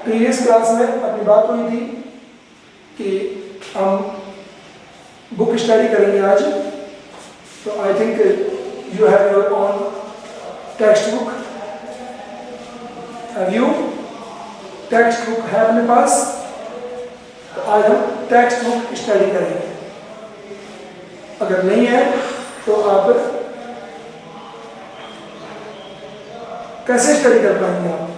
Previous class में अपनी बात हुई थी कि हम बुक स्टडी करेंगे आज। तो I think you have your own text book. Have you? Text book है अपने पास? तो आज हम टेक्स्ट बुक स्टडी करेंगे। अगर नहीं है तो आप कैसे स्टडी कर पाएंगे आप?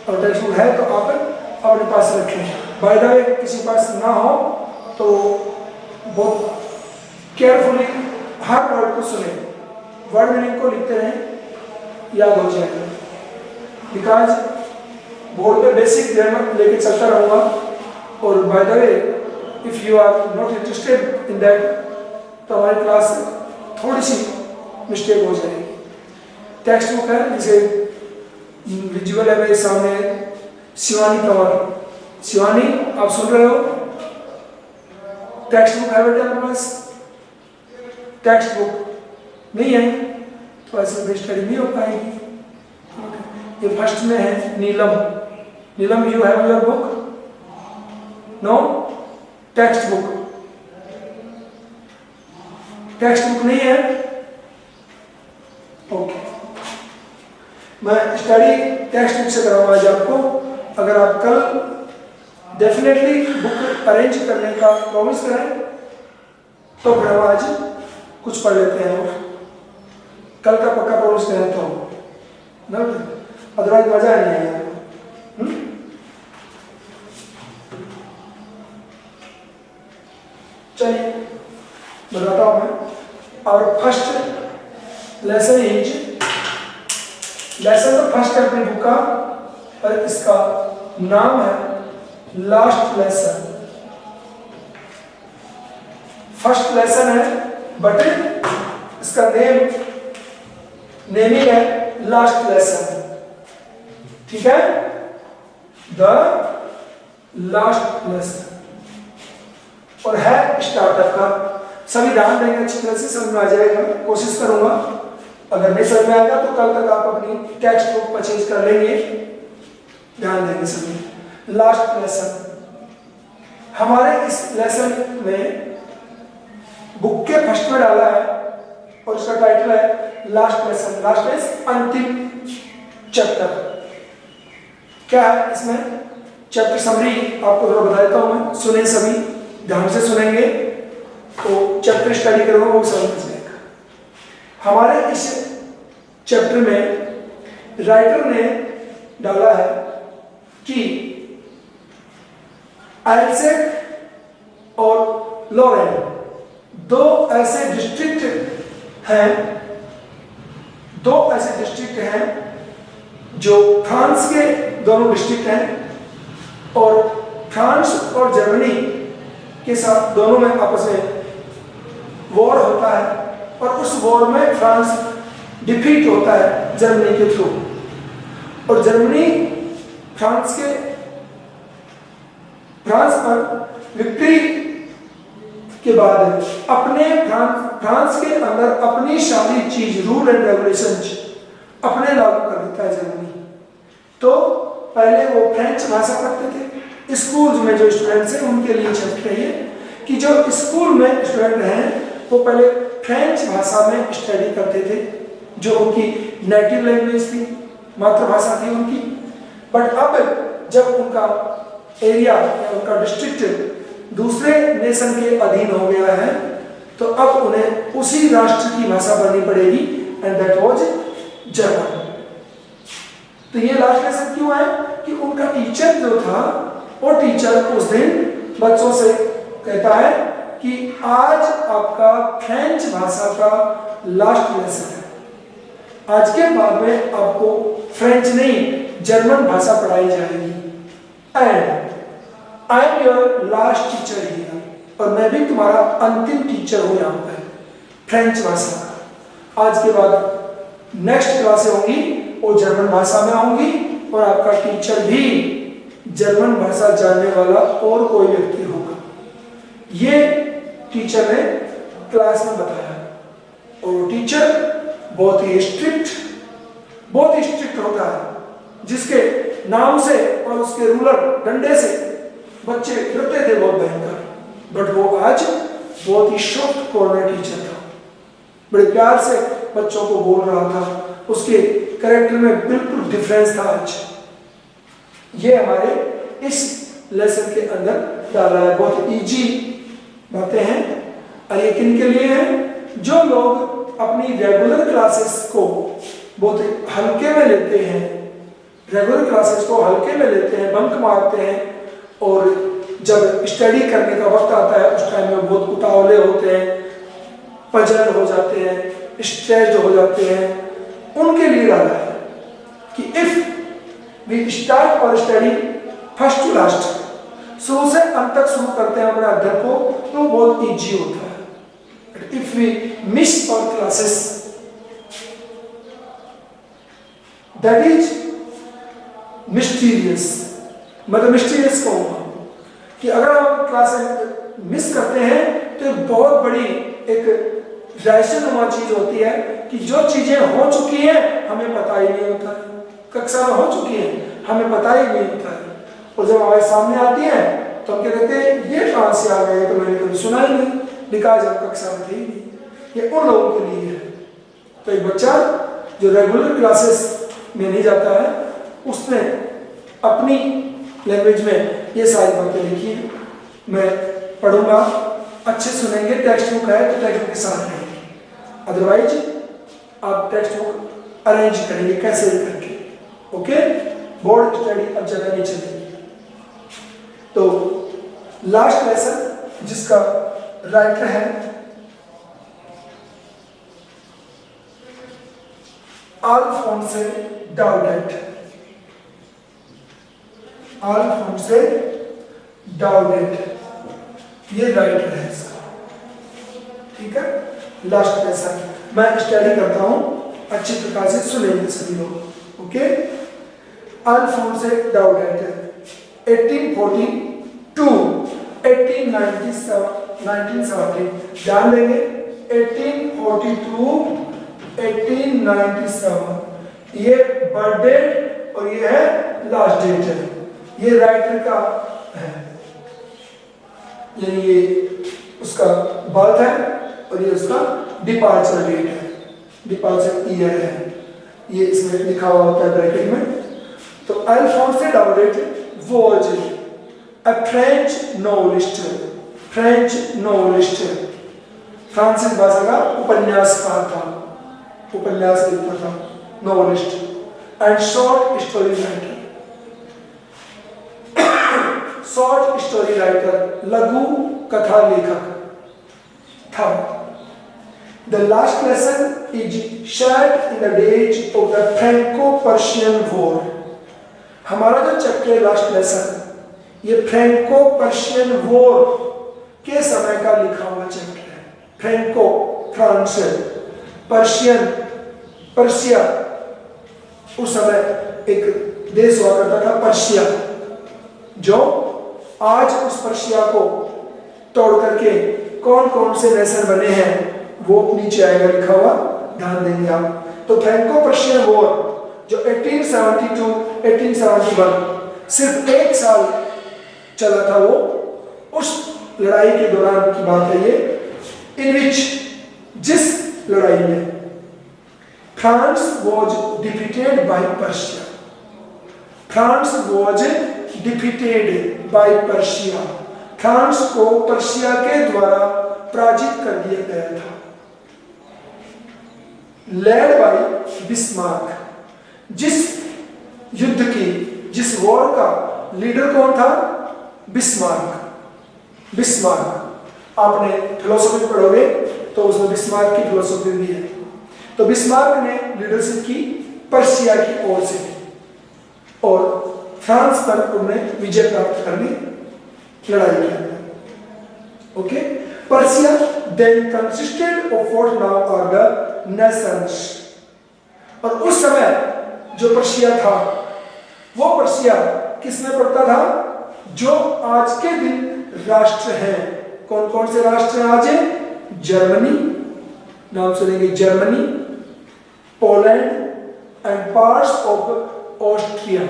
और टेक्स्ट बुक है तो आप अपने पास रखें। बाय द वे किसी पास ना हो तो बहुत केयरफुली हर वर्ड को सुने, वर्ड मीनिंग को लिखते रहें, याद हो जाएगा। बिकॉज बोर्ड पे बेसिक ग्रामर लेके चलता रहूँगा और by the way if you are not interested in that तो हमारी क्लास थोड़ी सी मिस्टेक हो जाएगी। टेक्स्ट बुक है जिसे विजुअल है मेरे सामने, शिवानी कंवर। शिवानी आप सुन रहे हो? टेक्स्ट बुक है बेटा आपके पास? टेक्स्ट बुक नहीं है तो ऐसे भी स्टडी नहीं हो पाएगी। ये फर्स्ट में है Neelam. Neelam you have your book? No? Text book, text book नहीं है? ओके, मैं स्टडी टेक्स्ट बुक से कराऊंगा आज आपको। अगर आप कल डेफिनेटली बुक अरेंज करने का प्रॉमिस करें तो फिर हम आज कुछ पढ़ लेते हैं। कल का पक्का प्रॉमिस करें तो ना, अदरवाइज मजा नहीं आएगा। चलिए बताता हूं मैं। और फर्स्ट लेसन इज, लेसन तो फर्स्ट है अपनी बुक का, पर इसका नाम है लास्ट लेसन। फर्स्ट लेसन है बट इसका नेमिंग है लास्ट लेसन। ठीक है, द लास्ट लेसन, और है स्टार्टअप का। सभी ध्यान देंगे, अच्छी तरह से समझ में आ जाएगा, कोशिश करूंगा। अगर नहीं समझ में आएगा तो कल तक आप अपनी टेक्स्ट बुक परचेज कर लेंगे। ध्यान देंगे सभी। लास्ट लेसन, हमारे इस लेसन में बुक के फर्स्ट में डाला है और इसका टाइटल है लास्ट लेसन। लास्ट मींस अंतिम चैप्टर। क्या है इसमें? चैप्टर समरी आपको थोड़ा बता देता हूं मैं, सुने सभी, ध्यान से सुनेंगे तो चैप्टर स्टडी करोगे वो समझ में जाएगा। हमारे इस चैप्टर में राइटर ने डाला है कि एल्सेट और लॉरेन दो ऐसे डिस्ट्रिक्ट हैं जो फ्रांस के दोनों डिस्ट्रिक्ट हैं, और फ्रांस और जर्मनी के साथ दोनों में आपस में वॉर होता है, और उस वॉर में फ्रांस डिफीट होता है जर्मनी के थ्रू। और जर्मनी फ्रांस पर विक्ट्री के बाद अपने फ्रांस के अंदर अपनी सारी चीज, रूल एंड रेगुलेशन अपने लागू कर देता है जर्मनी। तो पहले वो फ्रेंच भाषा पढ़ते थे। स्कूल में जो स्टूडेंट्स हैं उनके लिए चैप्टर है कि जो स्कूल में स्टूडेंट हैं वो पहले फ्रेंच भाषा में स्टडी करते थे, जो उनकी नेटिव लैंग्वेज थी, मातृभाषा थी उनकी। बट अब जब उनका एरिया या उनका डिस्ट्रिक्ट दूसरे नेशन के अधीन हो गया है तो अब उन्हें उसी राष्ट्र की भाषा पढ़नी पड़ेगी, एंड दैट वाज जर्मन। तो ये लास्ट लेसन क्यों है कि उनका टीचर जो था वो टीचर उस दिन बच्चों से कहता है कि आज आपका फ्रेंच भाषा का लास्ट लेसन है, आज के बाद में आपको फ्रेंच नहीं जर्मन भाषा पढ़ाई जाएगी, and I am your last teacher here, और मैं भी तुम्हारा अंतिम टीचर हूं यहाँ पर फ्रेंच भाषा का। आज के बाद नेक्स्ट क्लासें होंगी वो जर्मन भाषा में होंगी, और आपका टीचर भी जर्मन भाषा जानने वाला और कोई व्यक्ति होगा। ये टीचर ने क्लास में बताया। और टीचर बहुत ही स्ट्रिक्ट होता है, जिसके नाम से और उसके रूलर डंडे से बच्चे डरते थे बहुत भयंकर, बट वो आज बहुत ही सॉफ्ट कॉर्नर टीचर था, बड़े प्यार से बच्चों को बोल रहा था, उसके कैरेक्टर में बिल्कुल डिफरेंस था। आज ये हमारे इस लेसन के अंदर डाला है, बहुत इजी बातें हैं। और ये किन के लिए हैं? जो लोग अपनी रेगुलर क्लासेस को बहुत हल्के में लेते हैं, रेगुलर क्लासेस को हल्के में लेते हैं, बंक मारते हैं, और जब स्टडी करने का वक्त आता है उस टाइम में बहुत उतावले होते हैं, पजल हो जाते हैं, स्ट्रेस्ड हो जाते हैं, उनके लिए डाला है कि इफ वी स्टार्ट और स्टडी फर्स्ट टू लास्ट, शुरू से अंत तक शुरू करते हैं अपने अध्ययन को, तो बहुत इजी होता है। If we miss our classes, that is mysterious. मैं तो मिस्टीरियस कहूँगा कि अगर हम क्लासेस मिस करते हैं तो बहुत बड़ी एक रहस्यनुमा चीज होती है कि जो चीजें हो चुकी हैं हमें पता ही नहीं होता है, कक्षा में हो चुकी हैं हमें पता ही नहीं होता है, और जब हमारे सामने आती है तो हम क्या कहते हैं ये कहाँ से आ गए, तो मैंने कभी सुना ही नहीं, लिखा जब कक्षा में थे ही नहीं। ये उन लोगों के लिए है। तो एक बच्चा जो रेगुलर क्लासेस में नहीं जाता है, उसने अपनी लैंग्वेज में ये सारी बातें लिखी है। मैं पढ़ूंगा, अच्छे सुनेंगे, टेक्स्ट बुक है तो टेक्स्ट बुक के साथ रहेंगे, अदरवाइज आप टेक्स्ट बुक अरेंज करेंगे कैसे भी करके, ओके। बोर्ड स्टडी अब जगह नहीं चलेगी। तो लास्ट लेसन जिसका राइटर है अल्फोंसे डाउडेट, अल्फोंसे डाउडेट ये राइटर है इसका, ठीक है। लास्ट लेसन मैं स्टडी करता हूं, अच्छी प्रकार से सुनेंगे सभी लोग, ओके। अल्फोंसे डाउडेट 1840 टू 1970 ध्यान देंगे, 1842 1897 ये बर्थ डेट और ये है लास्ट डेट है, ये राइटर का है, यानी ये उसका बर्थ है और ये उसका डिपार्चर डेट है, डिपार्चर ईयर है, ये इसमें लिखा हुआ होता है ब्रैकेट में। तो अल्फोंसे डाउडेट was a French novelist, French novelist, फ्रांसीसी भाषा का उपन्यासकार था, उपन्यास लिखता था, novelist and short story writer, short story writer, लघु कथा लेखक था। The last lesson is set in the days of the Franco-Persian War. हमारा जो चैप्टर है लास्ट लेसन, ये फ्रैंको पर्शियन वॉर के समय का लिखा हुआ चैप्टर है। फ्रैंको फ्रांस, पर्शियन पर्शिया, उस समय एक देश हुआ करता था पर्शिया, जो आज उस पर्शिया को तोड़ करके कौन कौन से नेशन बने हैं वो नीचे आएगा लिखा हुआ, ध्यान देंगे आप। तो फ्रैंको पर्शियन वॉर जो 1872 1871 सिर्फ एक साल चला था, वो उस लड़ाई के दौरान की बात है ये, इन विच जिस लड़ाई में France was defeated by Persia, France was defeated by Persia, France को पर्शिया के द्वारा पराजित कर दिया गया था। लेड बाय बिस्मार्क, जिस युद्ध की, जिस वॉर का लीडर कौन था? बिस्मार्क। बिस्मार्क आपने फिलोसफी पढ़ोगे तो उसमें बिस्मार्क की फिलोसफी भी है। तो बिस्मार्क ने लीडरशिप की पर्शिया की ओर से, और फ्रांस पर उन्होंने विजय प्राप्त करनी, लड़ाई की। Okay, Persia then consisted of what now are the nations, और उस समय जो पर्शिया था वो पर्शिया किसमें पड़ता था? जो आज के दिन राष्ट्र हैं। कौन कौन से राष्ट्र हैं आज? जर्मनी, नाम सुनेंगे, Germany, Poland and parts of Austria,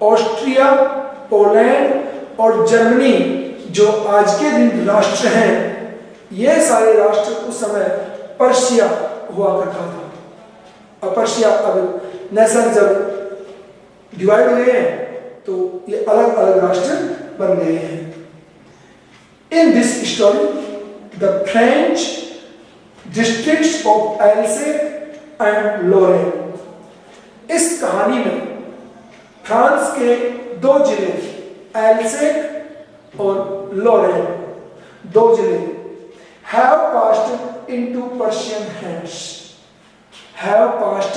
Austria, Poland और जर्मनी जो आज के दिन राष्ट्र हैं, ये सारे राष्ट्र उस समय पर्शिया हुआ करता था। और पर्शिया अब नेशन जब डिवाइड हुए हैं तो ये अलग अलग राष्ट्र बन गए हैं। In this story the French districts of Alsace and Lorraine, इस कहानी में फ्रांस के दो जिले एल्सेक और लोरेन, दो जिले have passed into Persian hands, have passed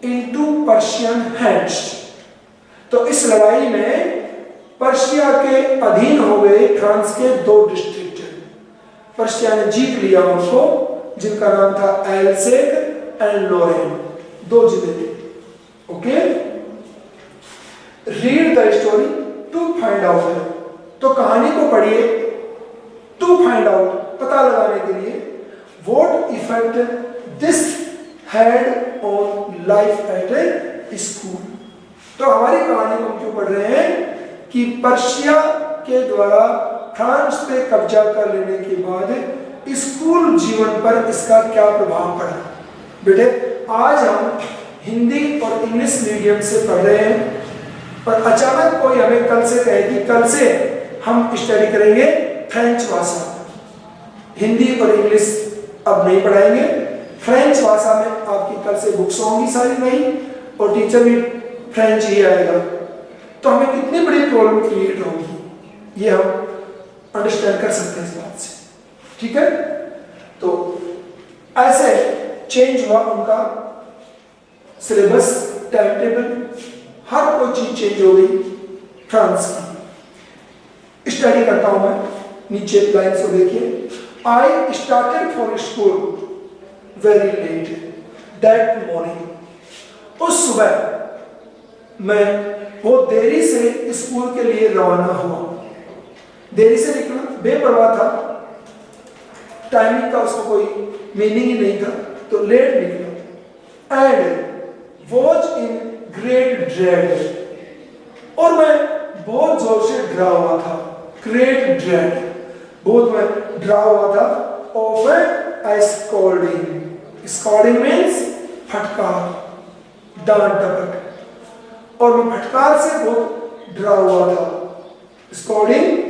into Persian hands। तो इस लड़ाई में पर्शिया के अधीन हो गए फ्रांस के दो डिस्ट्रिक्ट, पर्शिया ने जीत लिया उनको, जिनका नाम था एल्सेक एंड लोरेन, दो जिले थे। Okay, read the story to find out, तो कहानी को पढ़िए टू फाइंड आउट, पता लगाने के लिए what effect this had on life at A school. तो हमारी कहानी को हम क्यों पढ़ रहे हैं कि पर्शिया के द्वारा फ्रांस पे कब्जा कर लेने के बाद स्कूल जीवन पर इसका क्या प्रभाव पड़ा। बेटे आज हम हिंदी और इंग्लिश मीडियम से पढ़ रहे हैं, पर अचानक कोई हमें कल से कहे कि कल से हम स्टडी करेंगे फ्रेंच भाषा, हिंदी और इंग्लिश अब नहीं पढ़ाएंगे, फ्रेंच भाषा में आपकी कल से बुक्स होंगी सारी नहीं, और टीचर भी फ्रेंच ही आएगा, तो हमें कितनी बड़ी प्रॉब्लम क्रिएट होगी, ये हम अंडरस्टैंड कर सकते हैं इस बात से। ठीक है, तो ऐसे चेंज हुआ उनका सिलेबस, टाइम टेबल, हर कोई चीज चेंज हो गई फ्रांस की। स्टडी करता हूं मैं, नीचे लाइन्स को देखिए। I started for school very let that morning, उस सुबह मैं वो देरी से स्कूल के लिए रवाना हुआ। देरी से निकला, बेपरवाह था, टाइमिंग का उसको कोई मीनिंग ही नहीं था, तो लेट निकला। And was in great dread, और मैं बहुत जोर से डरा हुआ था। ग्रेट ड्रेड, बहुत मैं डरा हुआ था। Of A scolding, scolding means फटकार, डांट डपट, और मैं फटकार से बहुत डरा हुआ था। Scolding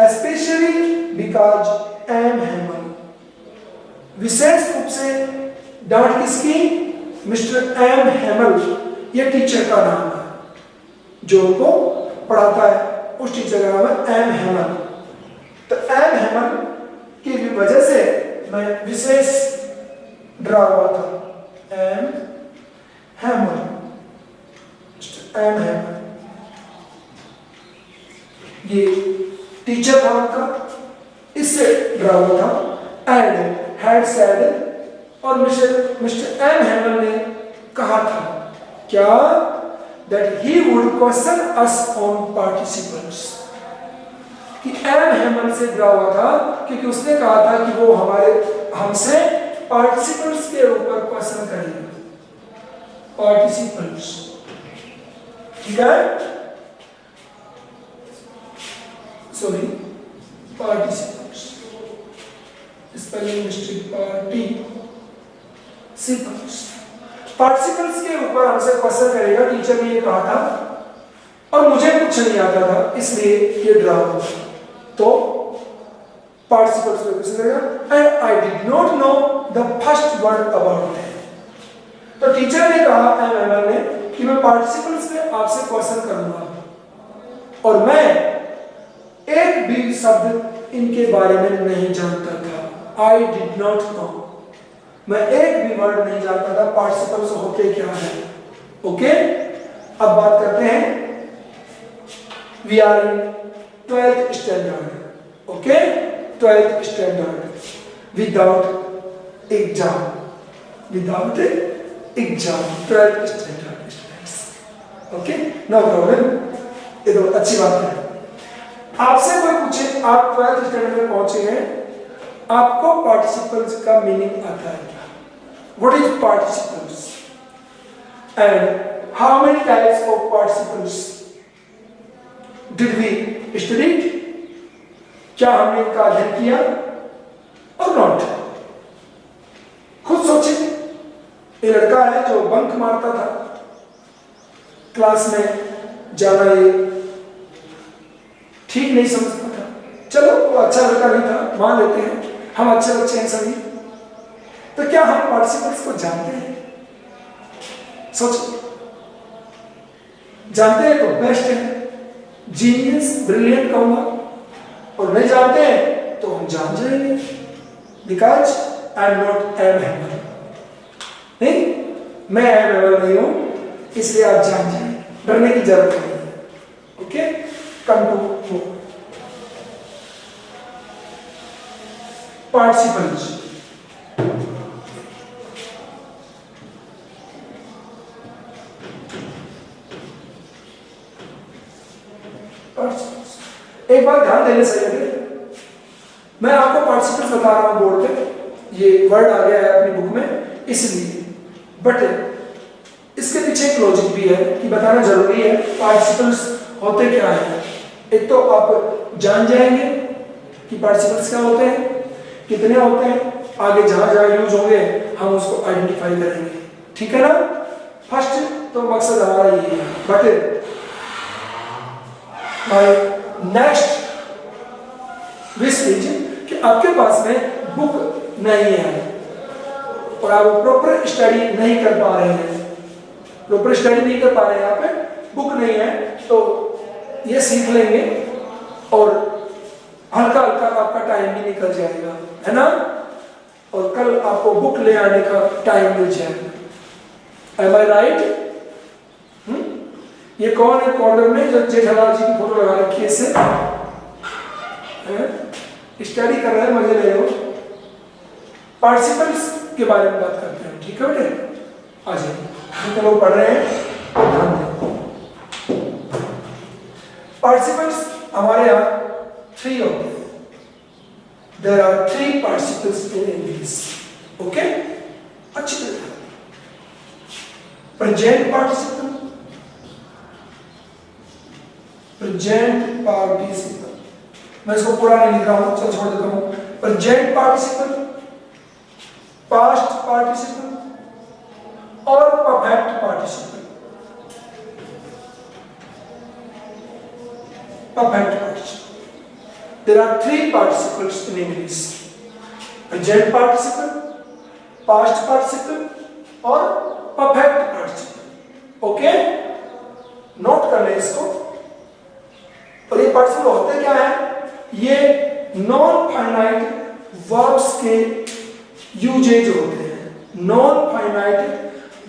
specially because M Hamel, विशेष रूप से डांट किसकी? मिस्टर एम हैमल, ये टीचर का नाम है, जो उनको पढ़ाता है उस टीचर का नाम है एम हैमल। तो एम हैमल की वजह से मैं विशेष डरा हुआ था। एम हैमल, एम हैमल, ये टीचर था उनका, इससे डरा हुआ था। एंड हैड सेड, और मिस्टर एम हैमल ने कहा था क्या? That he would question us on participles, कि एम हैमल से डरा हुआ था क्योंकि उसने कहा था कि वो हमसे पार्टिसिपल्स के ऊपर क्वेश्चन करेगा। पार्टिसिपल्स, ठीक है, sorry, participles, spelling mistake, participles के ऊपर हमसे क्वेश्चन करेगा, टीचर ने ये कहा था, और मुझे कुछ नहीं आता था, इसलिए ये डरा हुआ था। तो पार्टिसिपल्स पे क्वेश्चन करेगा। And I did not know the first word about that, तो टीचर ने कहा एमएमएल ने कि मैं पार्टिसिपल्स पे आपसे क्वेश्चन करूंगा, और मैं एक भी शब्द इनके बारे में नहीं जानता था। आई डिड नॉट नो, मैं एक भी वर्ड नहीं जानता था पार्टिसिपल्स होते क्या है। ओके, अब बात करते हैं, we are in 12th standard. Okay, 12th standard, without exam, without exam, 12th standard students. Okay, no problem, ये तो अच्छी बात है। आपसे कोई पूछे, आप 12th स्टैंडर्ड में पहुंचे हैं, आपको पार्टिसिपल्स का मीनिंग आता है क्या? What is participles? And how many types of participles did we study? क्या हमने इनका अध्ययन किया और नॉट? खुद सोचे। ये लड़का है जो बंक मारता था क्लास में जाना, ये ठीक नहीं समझता था। चलो वो अच्छा लड़का नहीं था, मान लेते हैं, हम अच्छे बच्चे हैं सभी। तो क्या हम पार्टिसिपल्स को जानते हैं? सोचो, जानते हैं तो बेस्ट है, जीनियस, ब्रिलियंट कहूंगा, और नहीं जानते हैं तो हम जान जाएंगे, because I am not available. नहीं, मैं एवेलेबल नहीं हूं, इसलिए आप जान जाए, डरने की जरूरत नहीं है। Okay, come to participles. एक बार ध्यान देने से लगे, मैं आपको पार्टिसिपल्स बता रहा हूं बोर्ड पे, ये वर्ड आ गया है अपनी बुक में इसलिए, बट इसके पीछे एक लॉजिक भी है कि बताना जरूरी है पार्टिसिपल्स होते क्या है। एक तो आप जान जाएंगे कि पार्टिसिपल्स क्या होते हैं, कितने होते हैं, आगे जहां जहां यूज होंगे हम उसको आइडेंटिफाई करेंगे, ठीक है ना। फर्स्ट तो मकसद हमारा ये है, बट नेक्स्ट विश इज कि आपके पास में बुक नहीं है और आप प्रॉपर स्टडी नहीं कर पा रहे हैं, प्रॉपर स्टडी नहीं कर पा रहे हैं, यहाँ पे बुक नहीं है, तो ये सीख लेंगे और हल्का हल्का आपका टाइम भी निकल जाएगा, है ना, और कल आपको बुक ले आने का टाइम मिल जाएगा। एम आई राइट? ये कौन है कॉर्नर में जो जेठालाल जी की फोटो लगा रखी है, इससे स्टडी कर रहे हैं, मजे ले रहे हो। पार्टिसिपल्स के बारे में बात करते हैं, ठीक है बेटे, आ जाइए, जितने लोग पढ़ रहे हैं तो ध्यान दें। पार्टिसिपल्स हमारे यहाँ 3 होते हैं। There are 3 participles in English. Okay? अच्छी तरह प्रेजेंट पार्टिसिपल, प्रेजेंट पार्टिसिपल, मैं इसको पूरा नहीं लिख रहा हूं, चल छोड़ देता हूं। प्रेजेंट पार्टिसिपल, पास्ट पार्टिसिपल और perfect participle. Perfect participle, there are 3 participles in English: present participle, past participle और perfect participle। ओके, नोट कर ले इसको। और ये पार्टिसिपल होते क्या है? ये नॉन फाइनाइट वर्ब्स के यूजेज होते हैं, नॉन फाइनाइट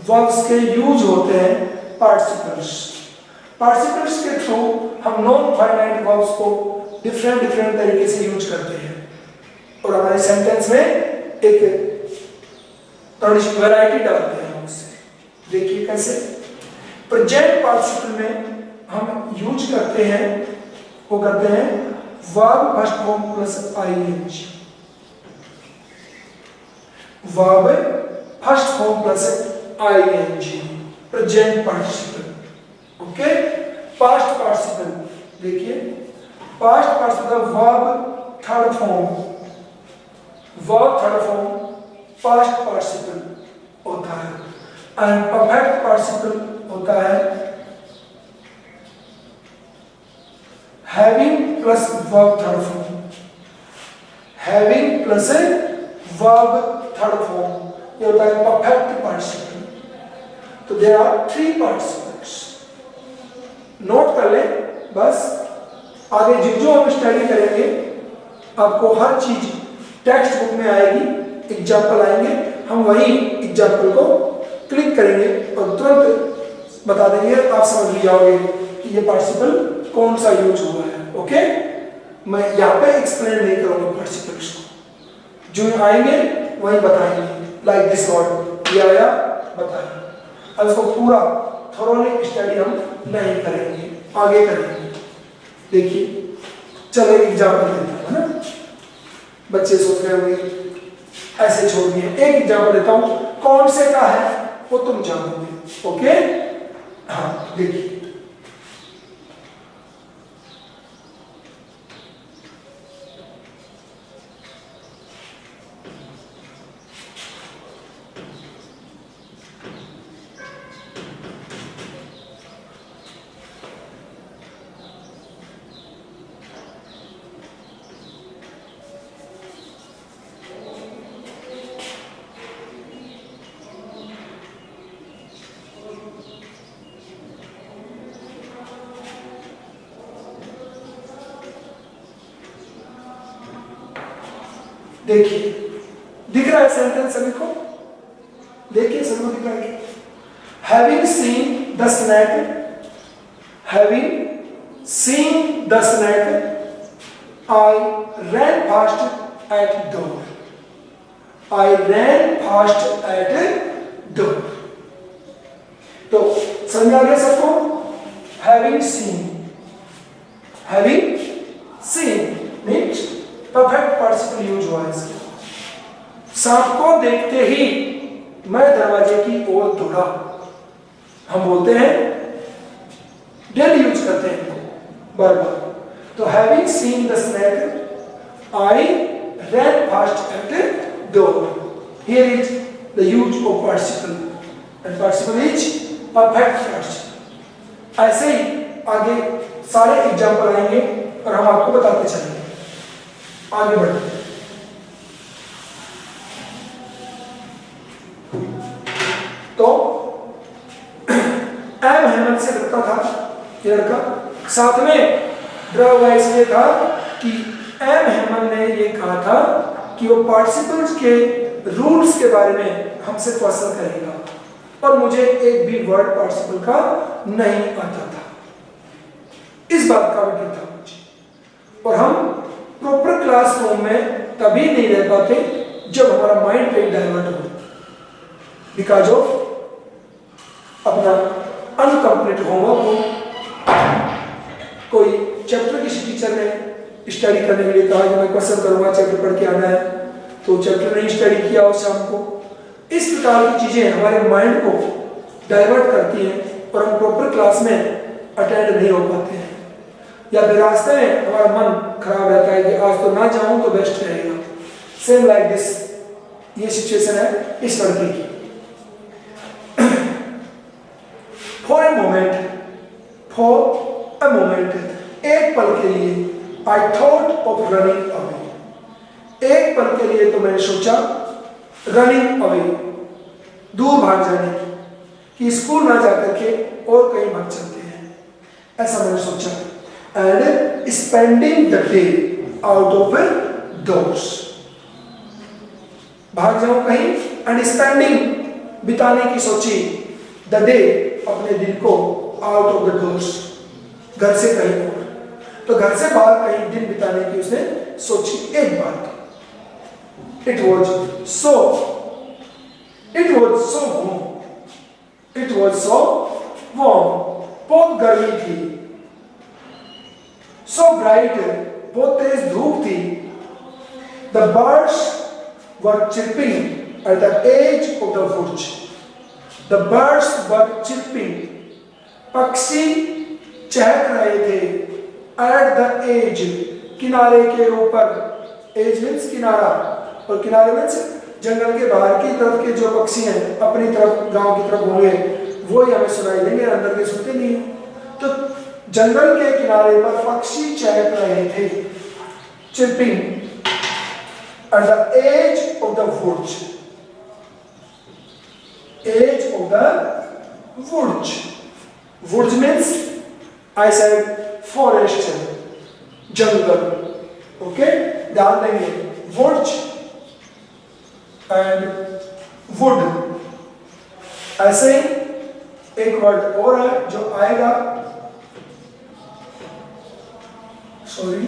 वर्ब्स के यूज होते हैं पार्टिसिपल्स। पार्टिसिपल्स के थ्रू हम नॉन फाइनाइट वर्ब्स को डिफरेंट तरीके से यूज करते हैं और हमारे सेंटेंस में एक थोड़ी सी वैरायटी डालते हैं उससे। देखिए कैसे। प्रेजेंट पार्टिसिपल में हम यूज करते हैं, वो करते हैं verb first form plus I N G, verb first form plus I N G, present participle. Okay, past participle देखिए, past participle verb third form, verb third form past participle होता है, एंड परफेक्ट पार्टिसिपल होता है having plus verb third form, having plus verb third form, ये होता है perfect participle. तो there are 3 participles, note कर ले बस। आगे जो हम स्टडी करेंगे आपको हर चीज टेक्स्ट बुक में आएगी, एग्जाम्पल आएंगे, हम वही एग्जाम्पल को क्लिक करेंगे और तुरंत बता देंगे, आप समझ भी जाओगे कि ये पार्टिसिपल कौन सा यूज हुआ है। ओके, मैं यहाँ पे एक्सप्लेन नहीं करूंगा पार्टिसिपल्स को, जो आएंगे वही बताएंगे, लाइक दिस वर्ड, ये आया बताएंगे। अब इसको पूरा थोरोली स्टडी हम नहीं करेंगे, आगे करेंगे। देखिए, चलो एक एग्जाम्पल देता हूं, है ना। बच्चे सोच रहे होंगे ऐसे छोड़ दिए, एक एग्जाम्पल देता हूं, कौन से का है वो तुम जानोगे। ओके, देखिए देखिए दिख रहा है सेंटेंस सभी को, देखिए सभी को दिख रहा है। Having seen the snake, having seen the snake I ran fast at door, I ran fast at door. तो समझ आ गया सबको? Having seen, having seen means perfect participle use हुआ है इसका। सांप को देखते ही मैं दरवाजे की ओर दौड़ा, हम बोलते हैं डेली यूज करते हैं बार बार। तो having seen the snake I ran fast at door, here is the use of participle and participle is perfect participle. ऐसे ही आगे सारे एग्जाम्पल आएंगे और हम आपको बताते चलेंगे। आगे बढ़ते हैं। तो एम हेमंत से डरता था ये लड़का, साथ में डरा हुआ इसलिए था कि एम हेमंत ने ये कहा था कि वो पार्टिसिपल्स के रूल्स के बारे में हमसे क्वेश्चन करेगा और मुझे एक भी वर्ड पार्टिसिपल का नहीं आता था। इस बात का भी डर था मुझे। और हम प्रॉपर क्लासरूम में तभी नहीं रह पाते जब हमारा माइंड कहीं डाइवर्ट हो, बिकॉज ऑफ अपना अनकम्प्लीट होमवर्क हो। कोई चैप्टर किसी टीचर ने स्टडी करने के लिए कहा कि मैं क्वेश्चन करूंगा, चैप्टर पढ़ के आना है, तो चैप्टर नहीं स्टडी किया उस शाम को। इस प्रकार की चीजें हमारे माइंड को डाइवर्ट करती हैं और हम प्रॉपर क्लास में अटेंड नहीं हो पाते हैं, या फिर रास्ते में हमारा मन खराब रहता है कि आज तो ना जाऊं तो बेस्ट रहेगा। सेम लाइक दिस, ये सिचुएशन है इस लड़के की। फॉर ए मोमेंट, एक पल के लिए, I thought of running away, एक पल के लिए तो मैंने सोचा रनिंग अवे, दूर भाग जाने की, कि स्कूल ना जाकर के और कहीं भाग चलते हैं, ऐसा मैंने सोचा। And spending the day out of doors, भाग जाऊं कहीं, एंड स्पेंडिंग बिताने की सोची, द डे अपने दिन को, आउट ऑफ द डोर्स घर से कहीं और, तो घर से बाहर कहीं दिन बिताने की उसने सोची एक बात। इट वॉज सो वार्म, बहुत गर्मी थी, सो ब्राइट, बहुत तेज धूप थी, the birds were chirping at the edge of the woods, the birds were chirping, पक्षी चहक रहे थे, एट द एज, किनारे के ऊपर, एज मीन्स किनारा, और किनारे मीन्स जंगल के बाहर की तरफ के जो पक्षी हैं अपनी तरफ गांव की तरफ होंगे वो ही हमें सुनाई देंगे, अंदर के सुनते नहीं। तो जंगल के किनारे पर पक्षी चहक रहे थे, chirping at the edge of the woods, edge of the woods, woods means I said forest, जंगल, ओके, ध्यान देंगे, वुड्स एंड वुड। ऐसे ही एक वर्ड और है जो आएगा, सॉरी,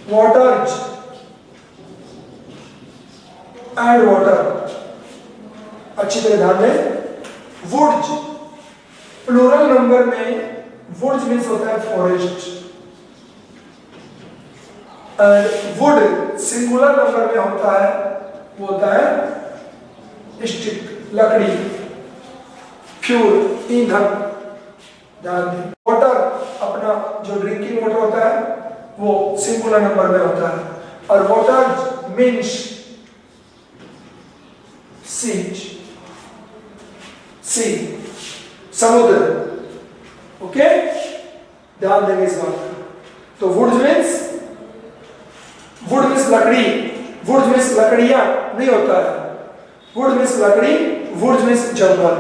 वाटर्स एंड वाटर, अच्छी तरह ध्यान दें। वुड्स प्लूरल नंबर में वुड्स मीन्स होता है forest, and would singular number में होता है, वो होता है स्टिक लकड़ी, फ्यूल ईंधन, ध्यान दें। वाटर अपना जो ड्रिंकिंग वाटर होता है वो सिंगुलर नंबर में होता है, और वाटर मीन्स सीज, सी, समुद्र। ओके, ध्यान देंगे इस बात को। तो वुड मीन्स लकड़ी, वुड मीन्स लकड़ियां नहीं होता है, वुड मीन्स लकड़ी, would means jungle,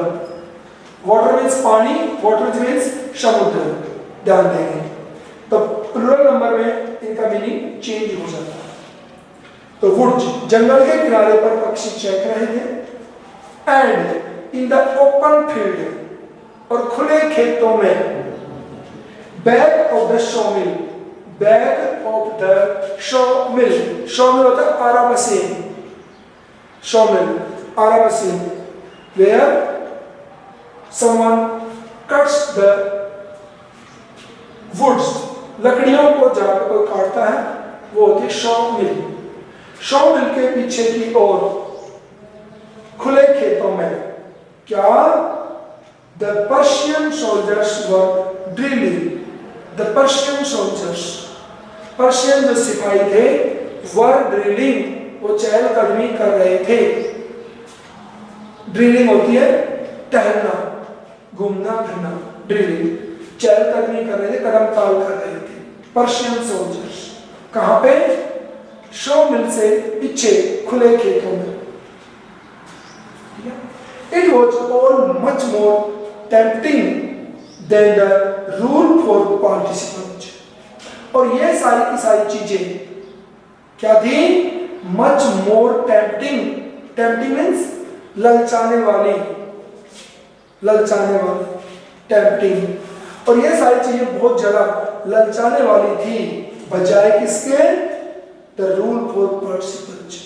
water means पानी, वाटर मीन्स समुद्र। ध्यान देंगे। तो प्लूरल नंबर में इनका मीनिंग चेंज हो जाता है। तो वुड, जंगल के किनारे पर पक्षी चहक रहे थे। And in the open field, और खुले खेतों में, back of the sawmill, back of the sawmill, sawmill होता है आरा मशीन, शोमिल आरा machine, where someone cuts the woods, लकड़ियों को जहां पे कोई काटता है वो होती है शॉमिल। शॉमिल के पीछे की ओर खुले खेतों में क्या, the Persian soldiers were drilling, the Persian soldiers, Persian जो सिपाही थे, वर ड्रिलिंग, वो चहलकदमी कर रहे थे। ड्रिलिंग होती है टहलना, घूमना फिरना, ड्रिलिंग, चहलकदमी कर रहे थे, कदम ताल कर रहे थे पर्शियन सोल्जर्स। कहां पे, शो मिल से पीछे खुले खेतों में। It was all much more tempting than the rule for participant, और ये सारी की सारी चीजें क्या थी, much more tempting, tempting means ललचाने वाली, ललचाने वाली, टेम्पटिंग, और ये सारी चीजें बहुत ज्यादा ललचाने वाली थी, बजाय किसके, the rule for participants,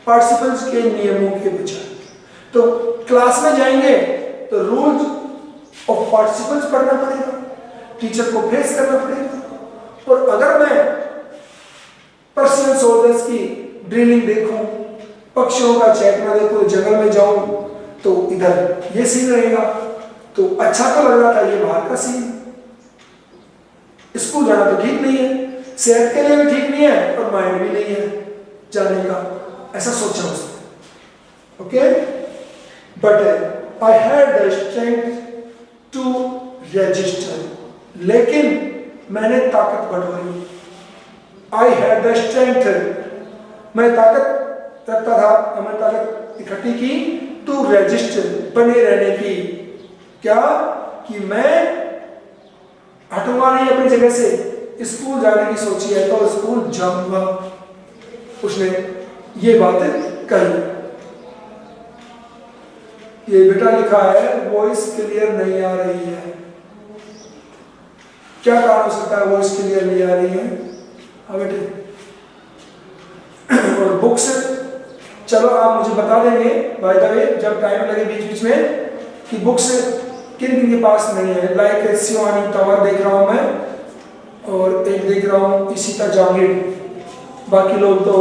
participants के नियमों के बजाय। तो क्लास में जाएंगे तो रूल्स ऑफ पार्टिसिपेंट्स पढ़ना पड़ेगा, टीचर को फेस करना पड़ेगा। और अगर मैं पर्शियन सोल्जर्स की ड्रिलिंग देखूं, पक्षियों का चहकना देखूं, जंगल में जाऊं तो इधर ये सीन रहेगा, तो अच्छा तो लग रहा था, ये बाहर का सीन, स्कूल जाना तो ठीक नहीं है, सेहत के लिए भी ठीक नहीं है, और माइंड भी नहीं है जाने का, ऐसा सोचा उसने। Okay, but I had the strength to register, लेकिन मैंने ताकत बढ़ाई। आई हैड द स्ट्रेंथ, मैं ताकत रखता था, मैंने ताकत इकट्ठी की, टू रजिस्टर, बने रहने की, क्या, कि मैं हटूंगा नहीं अपनी जगह से, स्कूल जाने की सोची है तो स्कूल जाऊंगा। उसने ये बातें कही। ये बेटा लिखा है वॉइस क्लियर नहीं आ रही है, क्या कारण हो सकता है वॉइस क्लियर नहीं आ रही है? हाँ बेटे, और बुक्स, चलो आप मुझे बता देंगे बाय द वे जब टाइम लगे बीच बीच में कि बुक्स किन किन के पास नहीं है। लाइक शिवानी तंवर देख रहा हूँ मैं, और एक देख रहा हूँ इशिता जागीर, बाकी लोग तो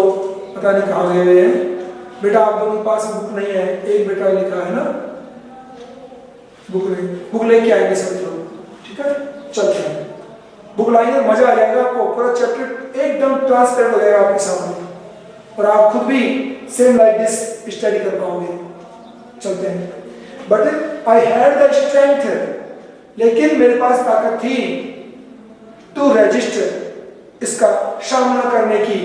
पता नहीं कहाँ गए हुए हैं। बेटा आप लोगों के पास बुक नहीं है, एक बेटा लिखा है ना बुक नहीं, बुक लेके आएंगे सभी लोग, ठीक है, चलते हैं, बुक लाएंगे, मजा आ जाएगा आपको, पूरा चैप्टर एकदम ट्रांसपेरेंट हो जाएगा आपके सामने, और आप खुद भी सेम लाइक दिस स्टडी कर पाओगे। चलते हैं। But I had the strength, लेकिन मेरे पास ताकत थी, टू रजिस्टर, इसका सामना करने की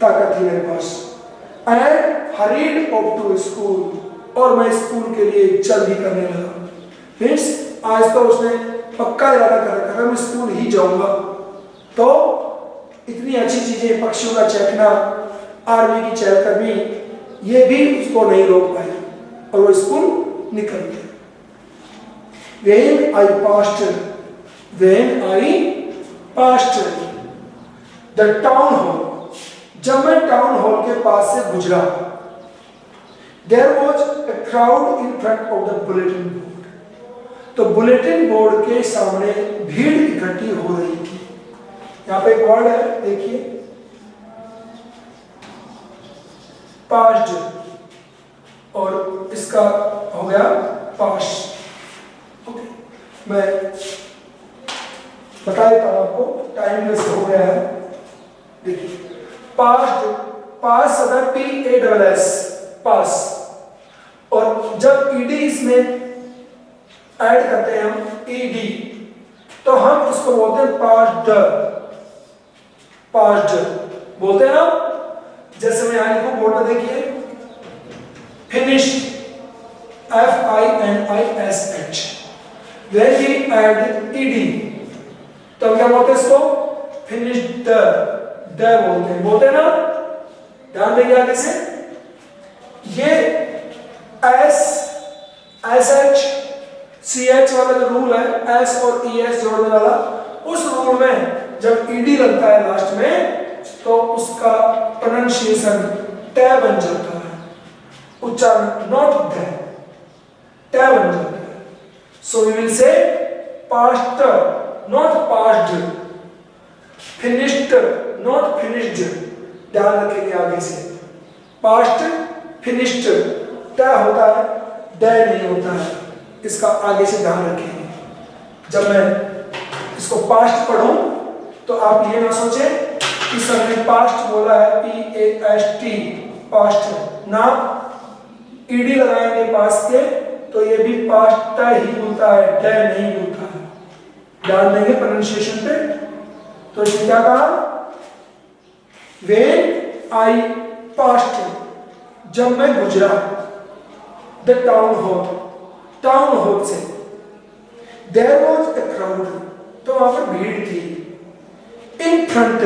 ताकत थी मेरे पास। And hurried off to school, और मैं स्कूल के लिए जल्दी करने लगा। मीन्स आज तो उसने पक्का इरादा कर रखा था मैं स्कूल ही जाऊंगा। तो इतनी अच्छी चीजें, पक्षियों का चहकना, आर्मी की चहलकदमी, ये भी उसको नहीं रोक पाई, और वो स्कूल निकल गया। When I passed the town hall, जब मैं टाउन हॉल के पास से गुजरा, there was a crowd in front of the bulletin board, तो बुलेटिन बोर्ड के सामने भीड़ इकट्ठी हो रही थी। यहाँ पे एक वर्ड है, देखिए, passed, और इसका हो गया पास्ट। ओके, मैं बता देता हूं आपको, टाइम वेस्ट हो गया है। देखिए पास्ट, पास अगर PASS पास, और जब ईडी इसमें ऐड करते हैं हम ईडी, तो हम इसको बोलते हैं पास्ट, पास्ट बोलते हैं ना। जैसे मैं यहां लिखूं बोर्ड में देखिए, finished FINISH, when we add ed तो हम क्या बोलते हैं इसको, फिनिश्ड द बोलते हैं ना। ध्यान देंगे आगे से, ये SH वाला जो रूल है, S और ES जोड़ने वाला, उस रूल में जब ईडी लगता है लास्ट में तो उसका प्रोनाउंसिएशन ट बन जाता है, उच्चारण नॉट द, ट बन जाता है। So we will say past not passed, finished not finished. ध्यान रखेंगे आगे से, पास्ट फिनिश्ड ट होता है, ड नहीं होता है, इसका आगे से ध्यान रखेंगे। जब मैं इसको पास्ट पढ़ूं तो आप ये ना सोचें कि सर ने पास्ट बोला है PAST, पास्ट ना, ईडी लगाएंगे पास्ट के तो ये भी पास्ट ही बोलता है, ड नहीं बोलता है। ध्यान देंगे प्रोनाउंसिएशन पे। तो इसने क्या कहा, When I passed, जब मैं गुजरा, the town hall, town hall से, देयर वॉज ए क्राउड, तो वहां पर भीड़ थी, इन फ्रंट,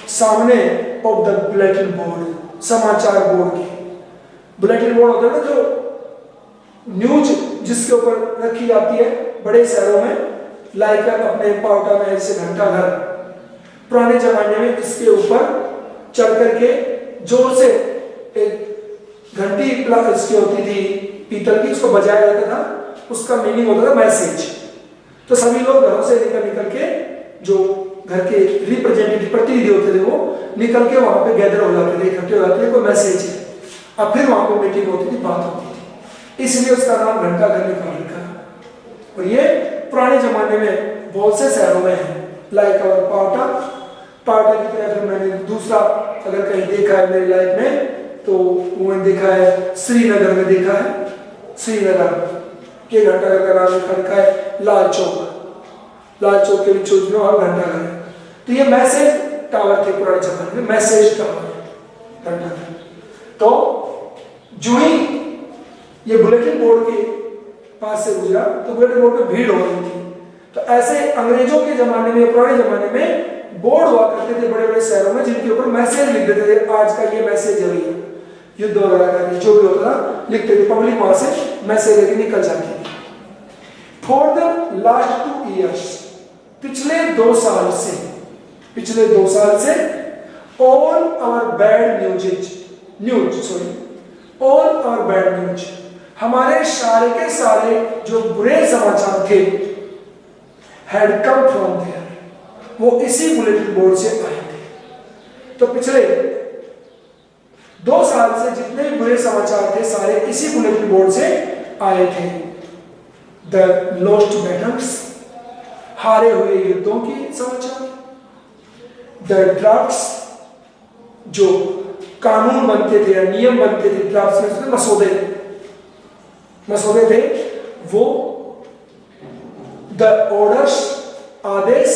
सामने, ऑफ द बुलेटिन बोर्ड, समाचार बोर्ड की। बुलेटिन बोर्ड होता है ना जो न्यूज जिसके ऊपर रखी जाती है बड़े शहरों में, लाइक अपने पावटा में जैसे घंटा घर, पुराने जमाने में इसके ऊपर चढ़ करके जोर से एक घंटी इसकी होती थी पीतल की, उसको बजाया जाता था, उसका मीनिंग होता था मैसेज। तो सभी लोग घरों से निकल के, जो घर के रिप्रेजेंटेटिव प्रतिनिधि होते थे वो निकल के वहां पे गैदर हो जाते थे, इकट्ठे हो जाते थे, कोई मैसेज है, अब फिर वहां पे मीटिंग होती थी, बात होती थी, इसलिए उसका नाम घंटा घर निकाल रखा। और ये पुराने जमाने में बहुत से शहरों में है, लाइक और पावटा, पावटा की तरह फिर मैंने दूसरा अगर कहीं देखा है मेरी लाइफ में तो वो मैंने देखा है श्रीनगर में, देखा है श्रीनगर के घंटा घर का नाम लिखा है लाल चौक, लाल चौक के बीचों में और घंटा घर है। तो ये मैसेज टावर थे पुराने जमाने में, मैसेज टावर घंटा घर। तो जो ही ये बुलेटिन बोर्ड के पास से गुजरा तो बुलेटिन बोर्ड पे भीड़ हो रही थी। तो ऐसे अंग्रेजों के जमाने में, पुराने जमाने में बोर्ड हुआ करते थे बड़े बड़े शहरों में, जिनके ऊपर मैसेज लिख देते थे, आज का ये मैसेज है भैया, युद्ध वगैरह का जो भी होता था लिखते थे, पब्लिक वहां से मैसेज लेके निकल जाती थी। फॉर द लास्ट 2 years, पिछले 2 साल से, पिछले 2 साल से, ऑल आवर बैड न्यूज, हमारे सारे के सारे जो बुरे समाचार थे, हैड कम फ्रॉम देयर, वो इसी बुलेटिन बोर्ड से आए थे। तो पिछले 2 साल से जितने भी बुरे समाचार थे सारे इसी बुलेटिन बोर्ड से आए थे। द लॉस्ट बैटल्स, हारे हुए युद्धों की समाचार, द ड्राफ्ट्स, जो कानून बनते थे या नियम बनते थे, ड्राफ्ट्स में मसौदे थे वो, द ऑर्डर्स, आदेश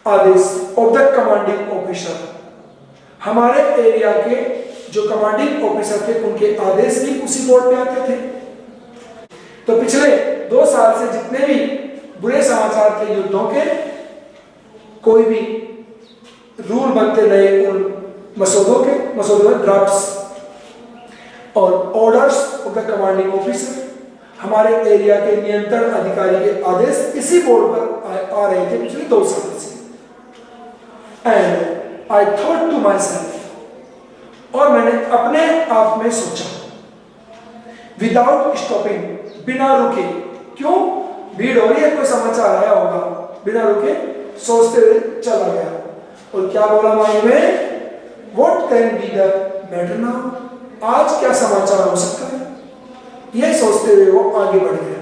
ऑफ द कमांडिंग ऑफिसर, हमारे एरिया के जो कमांडिंग ऑफिसर थे उनके आदेश भी उसी बोर्ड पे आते थे। तो पिछले 2 साल से जितने भी बुरे समाचार थे युद्धों के, कोई भी रूल बनते रहे उन मसौदों में ड्राफ्ट्स और orders of the commanding officer, हमारे एरिया के नियंत्रण अधिकारी के आदेश इसी बोर्ड पर आ रहे थे पिछले 2 साल से। And I thought to myself, और मैंने अपने आप में सोचा, विदाउट स्टॉपिंग, बिना रुके, क्यों, भीड़ हो रही है, कोई समाचार आया होगा, बिना रुके सोचते हुए चला गया। और क्या बोला माइंड में, what can be the matter now, आज क्या समाचार हो सकता है, यह सोचते हुए वो आगे बढ़ गया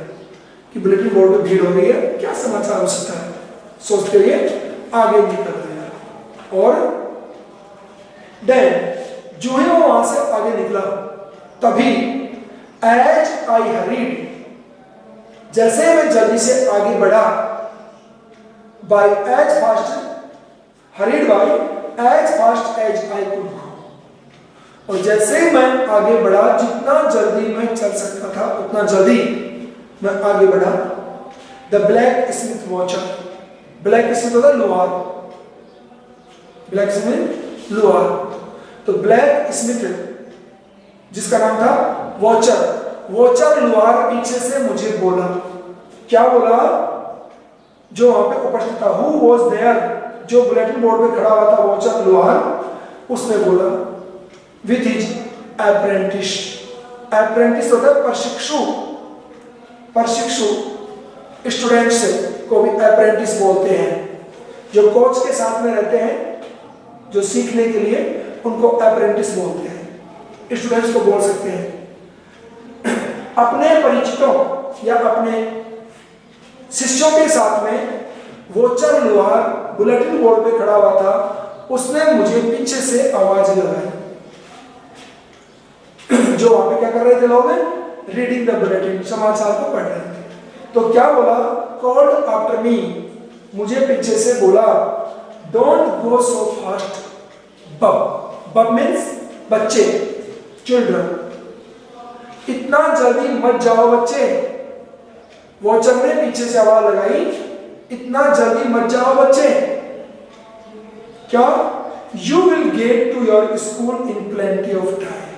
कि बुलेटिन बोर्ड में भीड़ हो गई है, क्या समाचार हो सकता है, सोचते हुए आगे निकल गया। और देन जो ही वो वहां से आगे निकला, तभी एज आई हरीड, जैसे मैं जल्दी से आगे बढ़ा, by as fast hurried by as fast as I could go, और जैसे मैं आगे बढ़ा, जितना जल्दी मैं चल सकता था उतना जल्दी मैं आगे बढ़ा। The black Smith watcher, black Smith होता है लोहार, ब्लैक स्मिथ लोहार, तो ब्लैक स्मिथ जिसका नाम था वॉचर, वॉचर लोहार पीछे से मुझे बोला, क्या बोला, जो वहां पे उपस्थित था, हु वॉज देयर, जो बुलेटिन बोर्ड पे खड़ा हुआ था वॉचर लोहार, उसने बोला विथ हिज अप्रेंटिस, अप्रेंटिस होता है प्रशिक्षु, प्रशिक्षु स्टूडेंट्स को भी अप्रेंटिस बोलते हैं, जो कोच के साथ में रहते हैं, जो सीखने के लिए, उनको अप्रेंटिस बोलते हैं, स्टूडेंट्स को बोल सकते हैं। अपने परिचितों या अपने शिष्यों के साथ में वॉचर लोहार बुलेटिन बोर्ड पे खड़ा हुआ था, उसने मुझे पीछे से आवाज लगाई। जो वहां पे क्या कर रहे थे लोग, रीडिंग द बुलेटिन, समाचार को पढ़ रहे थे, तो क्या बोला, कॉल्ड आफ्टर मी, मुझे पीछे से बोला, डोंट गो सो फास्ट बब, बब मीन्स बच्चे, चिल्ड्रन, इतना जल्दी मत जाओ बच्चे। वॉचर ने पीछे से आवाज लगाई, इतना जल्दी मत जाओ बच्चे, क्या, you will get to your school in plenty of time,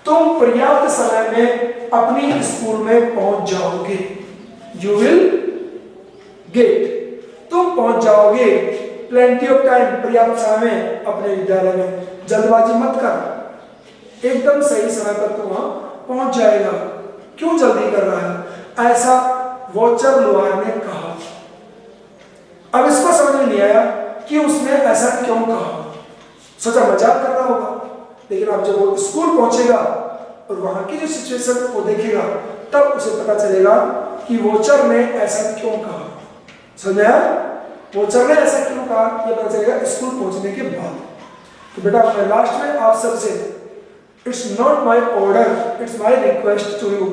तुम पर्याप्त समय में अपनी स्कूल में पहुंच जाओगे, यू विल गेट, तुम पहुंच जाओगे, प्लेंटी ऑफ टाइम, पर्याप्त समय में अपने विद्यालय में, जल्दबाजी मत कर, एकदम सही समय पर तुम वहां पहुंच जाएगा, क्यों जल्दी कर रहा है, ऐसा वॉचर लोहार ने कहा। अब इसको समझ में नहीं आया कि उसने ऐसा क्यों कहा, सोचा मजाक कर रहा होगा, लेकिन अब जब वो स्कूल पहुंचेगा और वहां की जो सिचुएशन को देखेगा, तब उसे पता चलेगा कि वॉचर ने ऐसा क्यों कहा। समझा, वॉचर ने ऐसा क्यों कहा, ये पता चलेगा स्कूल पहुंचने के बाद। तो बेटा मैं लास्ट में आप सबसे, it's not my order, it's my request to you,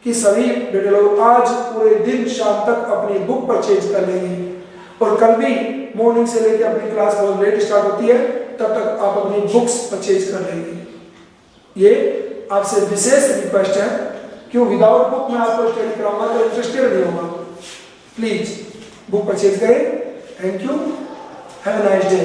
कि सभी बेटे लोग आज पूरे दिन शाम तक अपनी बुक परचेज कर लेंगे, और कल भी मॉर्निंग से लेकर अपनी क्लास बहुत लेट स्टार्ट होती है, तब तक आप अपनी बुक्स परचेज कर लेंगे। ये आपसे विशेष रिक्वेस्ट है, क्यों विदाउट बुक मैं आपको स्टडी कराऊंगा तो इंटरेस्टेड नहीं होगा, प्लीज बुक परचेज करें। Thank you, have a nice day.